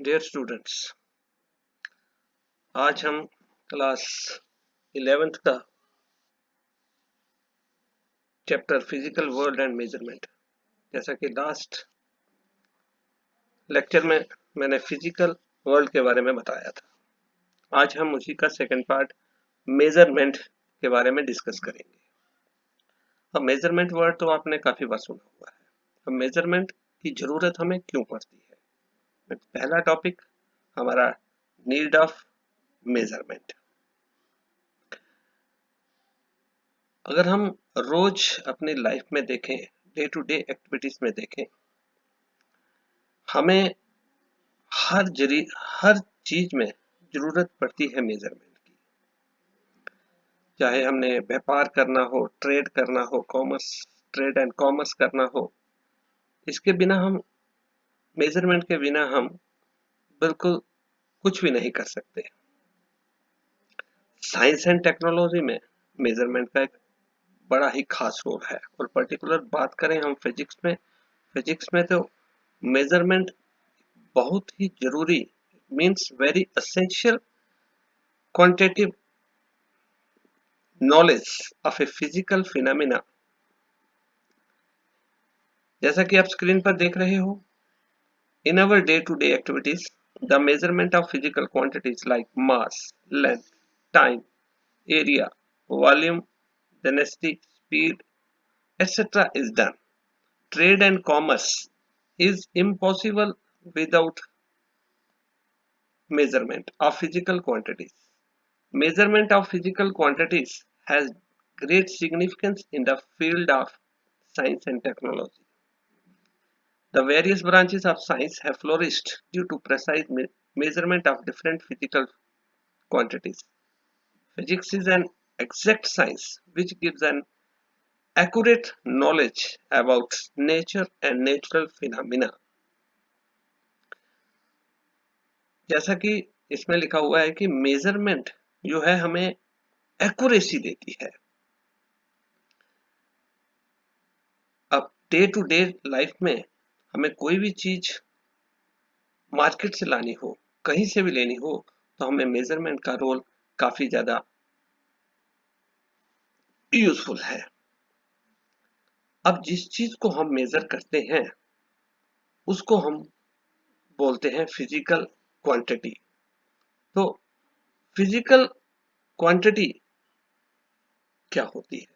Dear students, आज हम class 11th का chapter physical world and measurement, जैसा कि लास्ट लेक्चर में मैंने फिजिकल वर्ल्ड के बारे में बताया था। आज हम उसी का सेकंड पार्ट मेजरमेंट के बारे में डिस्कस करेंगे। अब मेजरमेंट वर्ड तो आपने काफी बार सुना हुआ है। अब मेजरमेंट की जरूरत हमें क्यों पड़ती है? पहला टॉपिक हमारा नीड ऑफ मेजरमेंट। अगर हम रोज अपनी लाइफ में देखें, डे टू डे एक्टिविटीज में देखें, हमें हर चीज में जरूरत पड़ती है मेजरमेंट की। चाहे हमने व्यापार करना हो, ट्रेड करना हो, ट्रेड एंड कॉमर्स करना हो, इसके बिना हम मेजरमेंट के बिना हम बिल्कुल कुछ भी नहीं कर सकते। साइंस एंड टेक्नोलॉजी में मेजरमेंट का एक बड़ा ही खास रोल है, और पर्टिकुलर बात करें हम फिजिक्स में तो मेजरमेंट बहुत ही जरूरी, means very essential quantitative knowledge of a physical phenomena. जैसा कि आप स्क्रीन पर देख रहे हो, in our day to day activities the measurement of physical quantities like mass, length, time, area, volume, density, speed, etc. is done. Trade and commerce is impossible without measurement of physical quantities. Measurement of physical quantities has great significance in the field of science and technology. The various branches of science have flourished due to precise measurement of different physical quantities. Physics is an exact science which gives an accurate knowledge about nature and natural phenomena. जैसा कि इसमें लिखा हुआ है कि measurement जो है हमें एक्यूरेसी देती है। अब डे टू डे लाइफ में हमें कोई भी चीज मार्केट से लानी हो, कहीं से भी लेनी हो, तो हमें मेजरमेंट का रोल काफी ज्यादा यूजफुल है। अब जिस चीज को हम मेजर करते हैं उसको हम बोलते हैं फिजिकल क्वांटिटी। तो फिजिकल क्वांटिटी क्या होती है?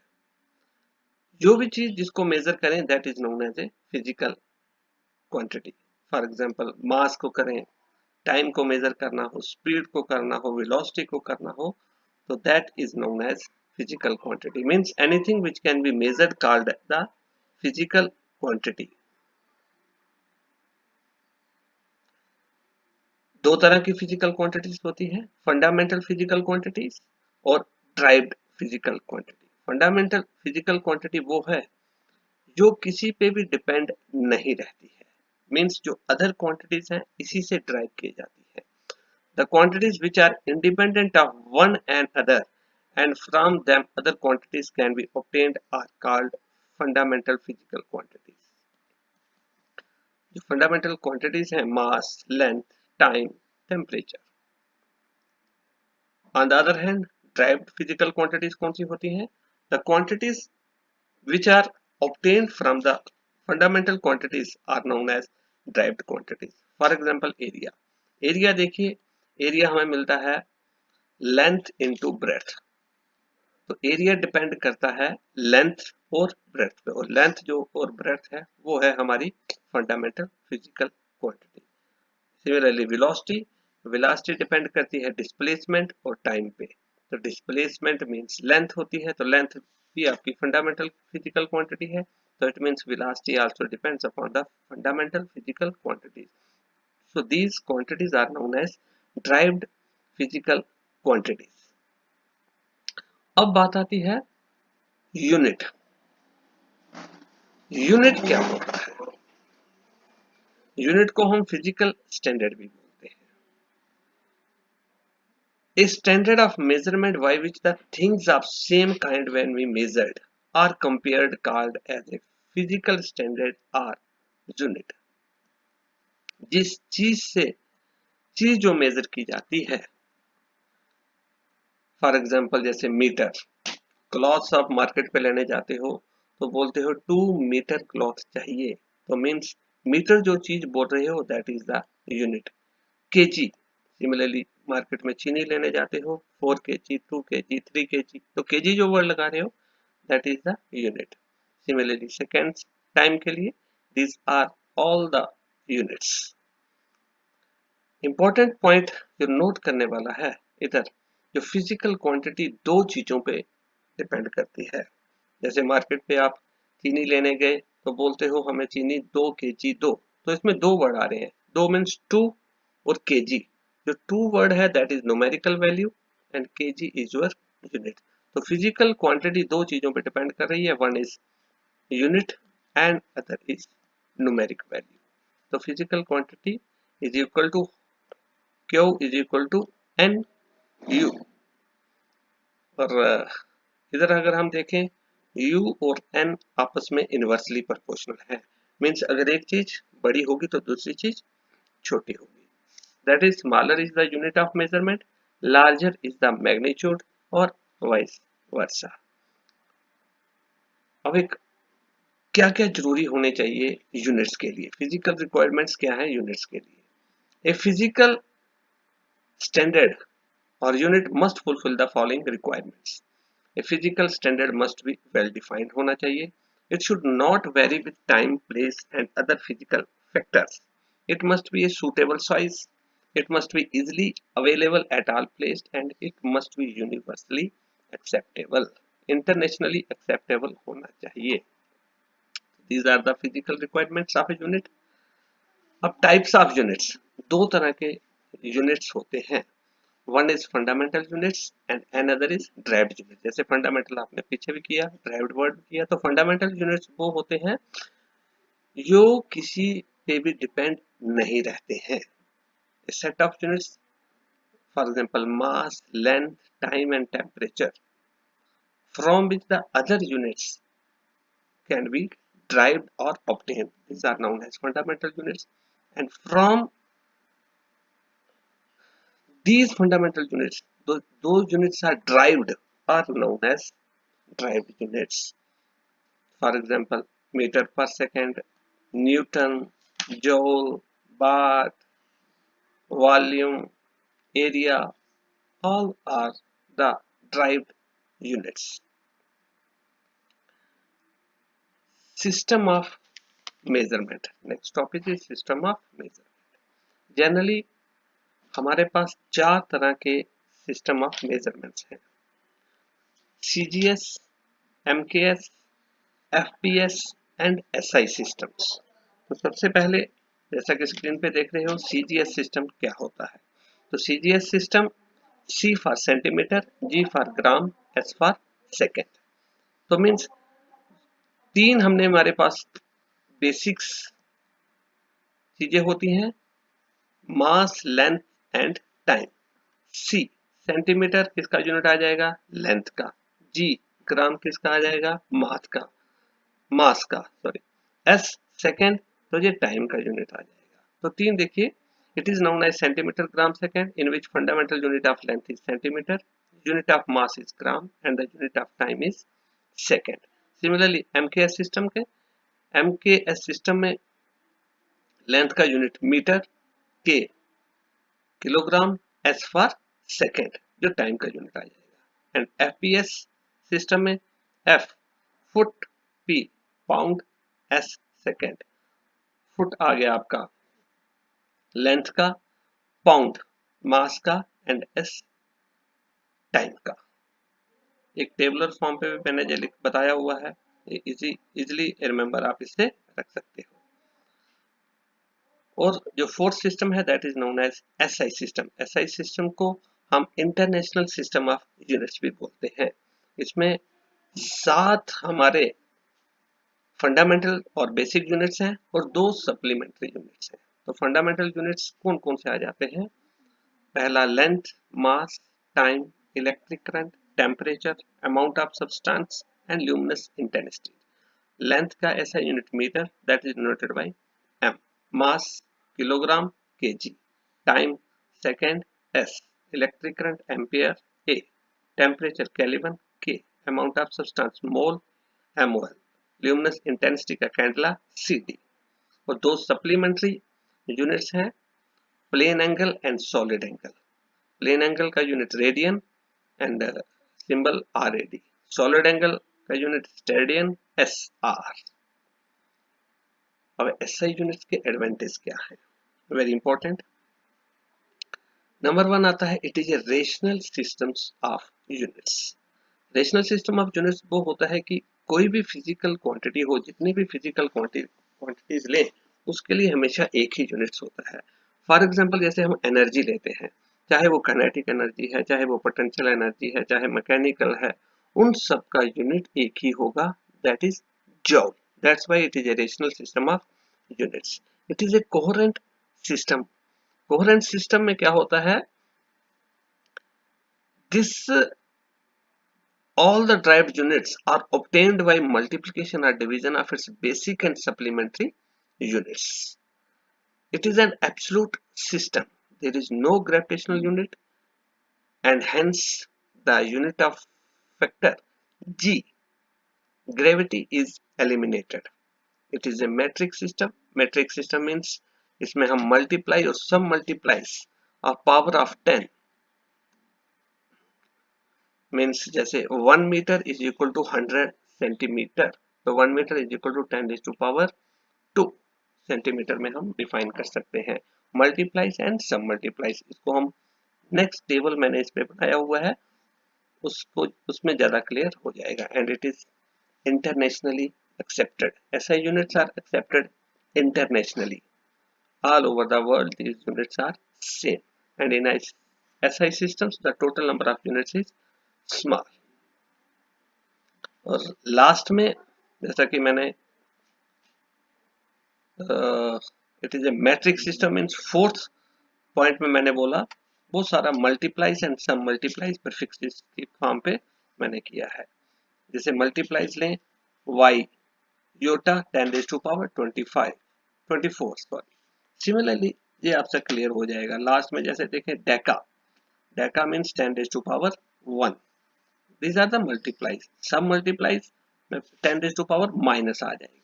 जो भी चीज जिसको मेजर करें that is known as a physical quantity. For example mass को करें, टाइम को मेजर करना हो, स्पीड को करना हो, वेलोसिटी को करना हो, तो that is known as physical quantity. Means anything which can be measured called the physical quantity. दो तरह की फिजिकल क्वांटिटीज होती है, फंडामेंटल फिजिकल क्वांटिटीज और derived physical quantity. Fundamental physical quantity वो है जो किसी पे भी डिपेंड नहीं रहती है, मीन्स जो अदर क्वांटिटीज हैं इसी से ड्राइव की जाती है। The quantities which are independent of one and other and from them other quantities can be obtained are called fundamental physical quantities. जो फंडामेंटल क्वांटिटीज हैं mass, length, time, temperature. On the other hand derived physical quantities कौन सी होती हैं? The quantities which are obtained from the fundamental quantities are known as derived quantities. For example, area. area देखिए, area हमें मिलता है length into breadth। तो area depend करता है लेंथ और ब्रेथ पे, और लेंथ जो और ब्रेथ है वो है हमारी fundamental physical quantity. Similarly velocity, velocity depend करती है डिस्प्लेसमेंट और टाइम पे। तो डिस्प्लेसमेंट मींस लेंथ होती है, तो लेंथ भी आपकी फंडामेंटल फिजिकल क्वांटिटी है। तो it means velocity also depends upon the fundamental physical quantities. So these quantities are known as derived physical quantities. अब बात आती है यूनिट। यूनिट क्या होता है? यूनिट को हम फिजिकल स्टैंडर्ड भी बोलते हैं। A standard of measurement by which the things of same kind when we measured are compared called as a physical standard or unit। जिस चीज से चीज जो मेजर की जाती है, फॉर एग्जाम्पल जैसे मीटर, क्लॉथ्स आप मार्केट पे लेने जाते हो तो बोलते हो 2 मीटर क्लॉथ चाहिए, तो मीन्स मीटर जो चीज बोल रहे हो that is the unit. KG, similarly market में चीनी लेने जाते हो 4 kg, 2 kg, 3 kg, तो केजी जो वर्ड लगा रहे हो that is the unit. Similarly seconds, time के लिए these are all the units। Important point जो नोट करने वाला है इधर, जो फिजिकल क्वांटिटी दो चीजों पे डिपेंड करती है। जैसे मार्केट पे आप चीनी लेने गए तो बोलते हो हमें चीनी 2 kg दो, तो इसमें दो वर्ड आ रहे हैं, दो मीन्स 2 और केजी। जो 2 वर्ड है that is numerical value and kg is your unit. तो फिजिकल क्वांटिटी दो चीजों पे डिपेंड कर रही है, one is unit and other is numeric value. तो physical quantity is equal to Q is equal to n u. और इधर अगर हम देखें U और N आपस में इनवर्सली प्रोपोर्शनल है, मीन्स अगर एक चीज बड़ी होगी तो दूसरी चीज छोटी होगी। That is smaller is the unit of measurement, larger is the magnitude और वाइस वर्सा। अब एक क्या क्या जरूरी होने चाहिए यूनिट्स के लिए, फिजिकल रिक्वायरमेंट्स क्या है यूनिट्स के लिए। A physical standard or unit must fulfill the following requirements. A physical standard must be well defined होना चाहिए. It should not vary with time, place and other physical factors. It must be a suitable size. It must be easily available at all places and it must be universally acceptable. Internationally acceptable होना चाहिए. These are the physical requirements of a unit. अब types of units, दो तरह के units होते हैं, one is fundamental units and another is derived unit. जैसे fundamental आपने पीछे भी किया, ड्राइव्ड वर्ड किया, तो फंडामेंटल यूनिट्स वो होते हैं जो किसी पे भी डिपेंड नहीं रहते हैं। Set of units for example mass, length, time and temperature, from which the other units can be derived or obtained, these are known as fundamental units, and from these fundamental units, those units are derived are known as derived units. For example, meter per second, Newton, joule, baht, volume, area, all are the derived units. System of measurement. Next topic is system of measurement. Generally, हमारे पास चार तरह के system of measurements हैं, CGS, MKS, FPS and SI systems. तो सबसे पहले जैसा कि स्क्रीन पे देख रहे हो CGS सिस्टम क्या होता है। तो CGS system, C for centimetre, G for gram, S for second. तो मीन्स तीन हमने हमारे पास बेसिक्स चीजें होती हैं, mass, length and time. C centimetre किसका यूनिट आ जाएगा, लेंथ का। G ग्राम किसका आ जाएगा, मास का सॉरी। S सेकेंड, तो ये टाइम का यूनिट आ जाएगा। तो तीन देखिए, it is known as centimetre gram second, in which fundamental unit of length is centimetre, unit of mass is gram and the unit of time is second. Similarly MKS system के, MKS system में length का unit metre, K kilogram, S for second जो time का unit आ जाएगा। And FPS system में F foot, P pound, S second. Foot आ गया आपका लेंथ का, पाउंड मास का एंड S टाइम का। एक टेबुलर फॉर्म पे भी मैंने जो बताया हुआ है, इजीली रिमेंबर आप इससे रख सकते हो। और जो फोर्थ सिस्टम है that is known as SI system. SI system को हम इंटरनेशनल सिस्टम ऑफ यूनिट्स भी बोलते हैं। इसमें 7 हमारे फंडामेंटल और बेसिक यूनिट्स हैं और 2 सप्लीमेंट्री यूनिट्स हैं। तो फंडामेंटल यूनिट्स कौन कौन से आ जाते हैं, पहला length, mass, time, electric current, temperature, amount of substance and luminous intensity. Length का ऐसा unit metre that is denoted by M, mass kilogram, kg, time second, S. Electric current, ampere, A. Temperature, Kelvin, K. Amount of substance, mole, mol. Luminous intensity का candela, CD. और दो supplementary units हैं, plane angle and solid angle. Plane angle का unit radian and symbol RAD. Solid angle का unit steradian, SR. अब SI units के advantage क्या है? Very important. नंबर 1 आता है, it is a rational systems of units. Rational system of units वो होता है कि कोई भी फिजिकल क्वांटिटी हो, जितनी भी फिजिकल क्वांटिटीज लें, उसके लिए हमेशा एक ही यूनिट्स होता है. फॉर एग्जांपल जैसे हम एनर्जी लेते हैं, चाहे वो काइनेटिक एनर्जी है, चाहे वो पोटेंशियल एनर्जी है, चाहे मैकेनिकल है, उन सब का यूनिट एक ही होगा, that is जॉल. That's why it is a rational system of units. It is A coherent system. Coherent system में क्या होता है, this all the derived units are obtained by multiplication or division of its basic and supplementary units. It is an absolute system. There is no gravitational unit, and hence the unit of factor G, gravity, is eliminated. It is a metric system. Metric system means इसमें हम multiply और sum multiplies of power of 10 means जैसे 1 metre is equal to 100 centimetre, तो 1 metre is equal to 10 raise to power 2 centimetre में हम define कर सकते हैं. मल्टीप्लाइज एंड सम मल्टीप्लाइज, इसको हम नेक्स्ट टेबल मैंने इस पे बनाया हुआ है, उसको उसमें ज्यादा क्लियर हो जाएगा. And it is internationally accepted. SI units are accepted internationally. All over the world these units are same, and in SI systems the total number of units is small. और लास्ट में जैसा कि मैंने it is a metric system means fourth point में मैंने बोला, वो सारा multiplies and some multiplies prefixes की फॉर्म पे मैंने किया है. जैसे मल्टीप्लाइज लें, y yotta 10 raise to power 24 sorry. Similarly ये आपसे क्लियर हो जाएगा. लास्ट में जैसे देखें deca, deca means 10 raise to power 1. These are the multiplies. Some multiplies में 10 रेज़ टू पावर माइनस आ जाएगी.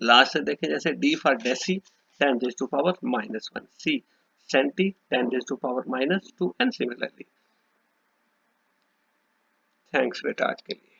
लास्ट से देखें जैसे D for deci 10 raise to power -1, C centi 10 raise to power -2 and similarly. Thanks बेटा आज के लिए.